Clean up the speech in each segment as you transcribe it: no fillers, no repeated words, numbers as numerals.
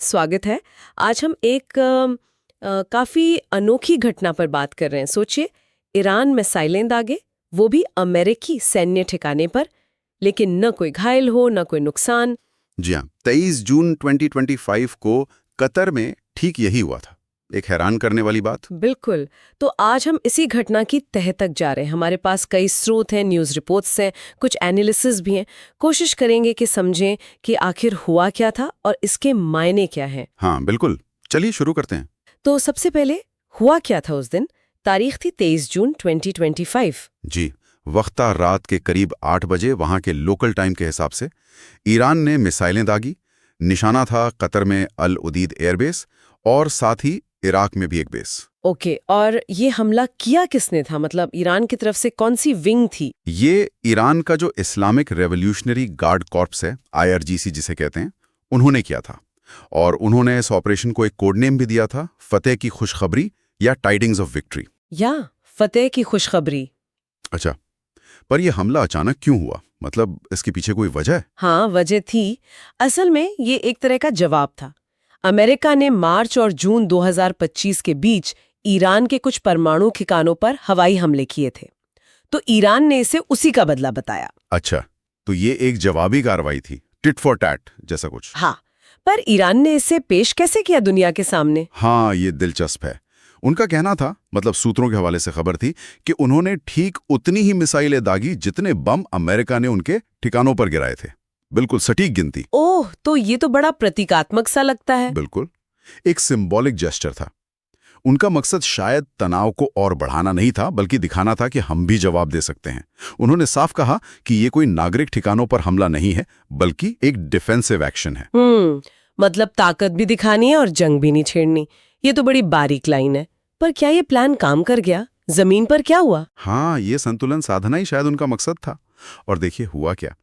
स्वागत है। आज हम एक काफ़ी अनोखी घटना पर बात कर रहे हैं। सोचिए, ईरान मिसाइलें दागे, वो भी अमेरिकी सैन्य ठिकाने पर, लेकिन न कोई घायल हो न कोई नुकसान। जी हाँ, 23 जून 2025 को कतर में ठीक यही हुआ था। एक हैरान करने वाली बात। बिल्कुल। तो आज हम इसी घटना की तह तक जा रहे हैं। हमारे पास कई स्रोत हैं, न्यूज़ रिपोर्ट्स हैं, कुछ एनालिसिस भी हैं। कोशिश करेंगे कि समझें कि आखिर हुआ क्या था और इसके मायने क्या हैं। हाँ बिल्कुल, चलिए शुरू करते हैं। तो सबसे पहले हुआ क्या था उस दिन? तारीख थी 23 जून 2025। जी, वक्ता रात के करीब 8 बजे वहाँ के लोकल टाइम के हिसाब से ईरान ने मिसाइलें दागी। निशाना था कतर में अल उदीद एयरबेस और साथ ही इराक में भी एक बेस। ओके, और ये हमला किया किसने था? मतलब ईरान की तरफ से कौन सी विंग थी? ये ईरान का जो इस्लामिक रेवोल्यूशनरी गार्ड कॉर्प्स है, IRGC जिसे कहते हैं, उन्होंने किया था। और उन्होंने इस ऑपरेशन को एक कोड नेम भी दिया था, फतेह की खुशखबरी या टाइडिंग्स ऑफ विक्ट्री। या फतेह की खुशखबरी। अच्छा, पर यह हमला अचानक क्यों हुआ? मतलब इसके पीछे कोई वजह है? हाँ, वजह थी। असल में ये एक तरह का जवाब था। अमेरिका ने मार्च और जून 2025 के बीच ईरान के कुछ परमाणु ठिकानों पर हवाई हमले किए थे। तो ईरान ने इसे उसी का बदला बताया। अच्छा, तो ये एक जवाबी कार्रवाई थी, टिट फॉर टैट जैसा कुछ। हाँ, पर ईरान ने इसे पेश कैसे किया दुनिया के सामने? हाँ, ये दिलचस्प है। उनका कहना था, मतलब सूत्रों के हवाले से खबर थी, कि उन्होंने ठीक उतनी ही मिसाइलें दागी जितने बम अमेरिका ने उनके ठिकानों पर गिराए थे। बिल्कुल सटीक गिनती। ओह, तो ये तो बड़ा प्रतीकात्मक सा लगता है। बिल्कुल, एक सिंबॉलिक जेस्चर था। उनका मकसद शायद तनाव को और बढ़ाना नहीं था, बल्कि दिखाना था कि हम भी जवाब दे सकते हैं। उन्होंने साफ कहा कि ये कोई नागरिक ठिकानों पर हमला नहीं है, बल्कि एक डिफेंसिव एक्शन है। मतलब ताकत भी दिखानी है और जंग भी नहीं छेड़नी। ये तो बड़ी बारीक लाइन है। पर क्या ये प्लान काम कर गया? जमीन पर क्या हुआ? हाँ, ये संतुलन साधना ही शायद उनका मकसद था। और देखिए हुआ क्या।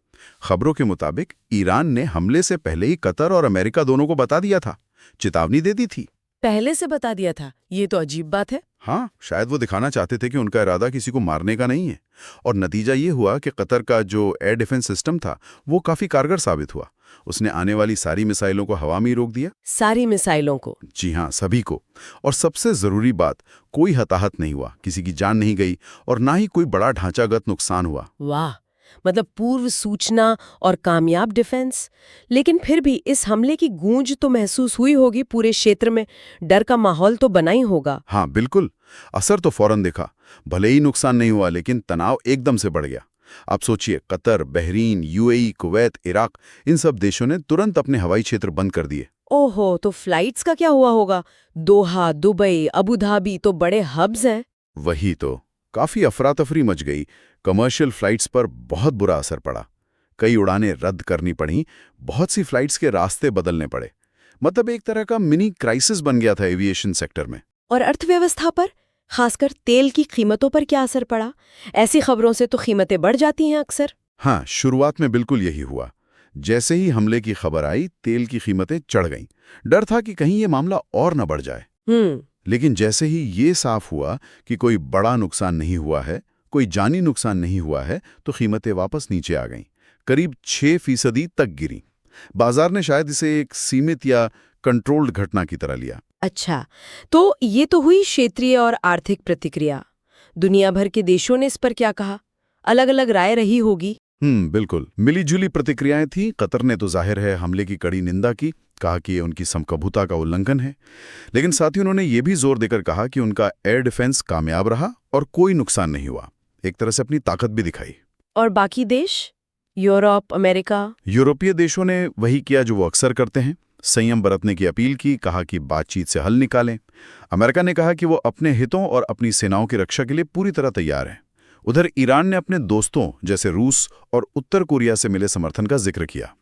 खबरों के मुताबिक ईरान ने हमले से पहले ही कतर और अमेरिका दोनों को बता दिया था, चेतावनी दे दी थी। पहले से बता दिया था? ये तो अजीब बात है। हाँ, शायद वो दिखाना चाहते थे कि उनका इरादा किसी को मारने का नहीं है। और नतीजा ये हुआ कि कतर का जो एयर डिफेंस सिस्टम था, वो काफी कारगर साबित हुआ। उसने आने वाली सारी मिसाइलों को हवा में ही रोक दिया। सारी मिसाइलों को? जी हाँ, सभी को। और सबसे जरूरी बात, कोई हताहत नहीं हुआ, किसी की जान नहीं गई और ना ही कोई बड़ा ढांचागत नुकसान हुआ। वाह, मतलब पूर्व सूचना और कामयाब डिफेंस। लेकिन फिर भी इस हमले की गूंज तो महसूस हुई होगी पूरे क्षेत्र में। डर का माहौल तो बना ही होगा। हाँ बिल्कुल, असर तो फौरन दिखा। भले ही नुकसान नहीं हुआ, लेकिन तनाव एकदम से बढ़ गया। आप सोचिए, Qatar, Bahrain, UAE, Kuwait, Iraq, इन सब देशों ने तुरंत अपने हवाई क्षेत्र बंद कर दिए। ओहो, तो फ्लाइट्स का क्या हुआ होगा? दोहा, दुबई, अबू धाबी तो बड़े हब्स हैं। वही तो, काफी अफरा तफरी मच गई। कमर्शियल फ्लाइट्स पर बहुत बुरा असर पड़ा। कई उड़ानें रद्द करनी पड़ी, बहुत सी फ्लाइट्स के रास्ते बदलने पड़े। मतलब एक तरह का मिनी क्राइसिस बन गया था एविएशन सेक्टर में। और अर्थव्यवस्था पर, खासकर तेल की कीमतों पर क्या असर पड़ा? ऐसी खबरों से तो कीमतें बढ़ जाती हैं अक्सर। हाँ, शुरुआत में बिल्कुल यही हुआ। जैसे ही हमले की खबर आई, तेल की कीमतें चढ़ गईं। डर था कि कहीं ये मामला और न बढ़ जाए। लेकिन जैसे ही ये साफ हुआ कि कोई बड़ा नुकसान नहीं हुआ है, कोई जानी नुकसान नहीं हुआ है, तो कीमतें वापस नीचे आ गईं। करीब 6% तक गिरी। बाजार ने शायद इसे एक सीमित या कंट्रोल्ड घटना की तरह लिया। अच्छा, तो ये तो हुई क्षेत्रीय और आर्थिक प्रतिक्रिया। दुनिया भर के देशों ने इस पर क्या कहा? अलग अलग राय रही होगी। बिल्कुल मिली-जुली प्रतिक्रियाएं थीं। कतर ने तो जाहिर है हमले की कड़ी निंदा की, कहा कि ये उनकी समकभुता का उल्लंघन है। लेकिन साथ ही उन्होंने ये भी जोर देकर कहा कि उनका एयर डिफेंस कामयाब रहा और कोई नुकसान नहीं हुआ। एक तरह से अपनी ताकत भी दिखाई। और बाकी देश? Europe, America? यूरोपीय देशों ने वही किया जो वो अक्सर करते हैं, संयम बरतने की अपील की, कहा कि बातचीत से हल निकालें। अमेरिका ने कहा कि वो अपने हितों और अपनी सेनाओं की रक्षा के लिए पूरी तरह तैयार है। उधर ईरान ने अपने दोस्तों जैसे रूस और उत्तर कोरिया से मिले समर्थन का जिक्र किया।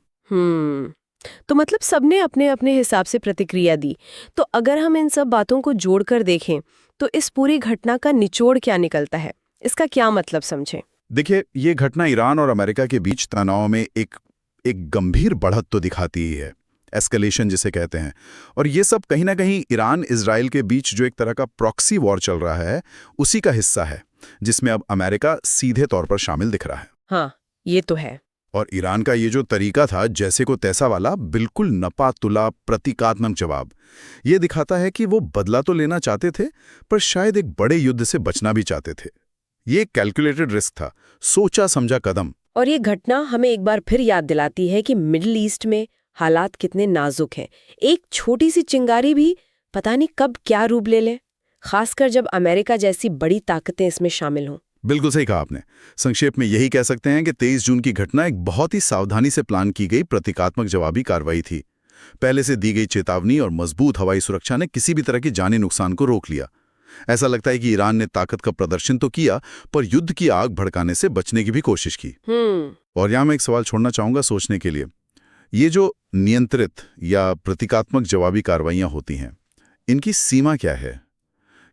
तो मतलब सबने अपने अपने हिसाब से प्रतिक्रिया दी। तो अगर हम इन सब बातों को जोड़कर देखें, तो इस पूरी घटना का निचोड़ क्या निकलता है? इसका क्या मतलब समझें? देखिए, ये घटना ईरान और अमेरिका के बीच तनाव में एक गंभीर बढ़त तो दिखाती ही है, एस्केलेशन जिसे कहते हैं। और ये सब कहीं ना कहीं ईरान इजराइल के बीच जो एक तरह का प्रॉक्सी वॉर चल रहा है, उसी का हिस्सा है, जिसमें अब अमेरिका सीधे तौर पर शामिल दिख रहा है। हाँ, ये तो है। और ईरान का ये जो तरीका था, जैसे को तैसा वाला, बिल्कुल नपा तुला प्रतीकात्मक जवाब, ये दिखाता है कि वो बदला तो लेना चाहते थे, पर शायद एक बड़े युद्ध से बचना भी चाहते थे। ये एक कैलकुलेटेड रिस्क था, सोचा समझा कदम। और ये घटना हमें एक बार फिर याद दिलाती है कि मिडिल ईस्ट में हालात कितने नाजुक हैं। एक छोटी सी चिंगारी भी पता नहीं कब क्या रूप ले ले, खासकर जब अमेरिका जैसी बड़ी ताकतें इसमें शामिल हों। बिल्कुल सही कहा आपने। संक्षेप में यही कह सकते हैं कि 23 जून की घटना एक बहुत ही सावधानी से प्लान की गई प्रतीकात्मक जवाबी कार्रवाई थी। पहले से दी गई चेतावनी और मजबूत हवाई सुरक्षा ने किसी भी तरह की जानी नुकसान को रोक लिया। ऐसा लगता है कि ईरान ने ताकत का प्रदर्शन तो किया, पर युद्ध की आग भड़काने से बचने की भी कोशिश की। और यहां मैं एक सवाल छोड़ना चाहूंगा सोचने के लिए। ये जो नियंत्रित या प्रतीकात्मक जवाबी कार्रवाइयां होती हैं, इनकी सीमा क्या है?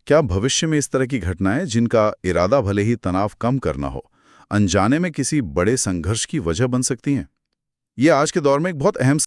क्या भविष्य में इस तरह की घटनाएं, जिनका इरादा भले ही तनाव कम करना हो, अनजाने में किसी बड़े संघर्ष की वजह बन सकती हैं? ये आज के दौर में एक बहुत अहम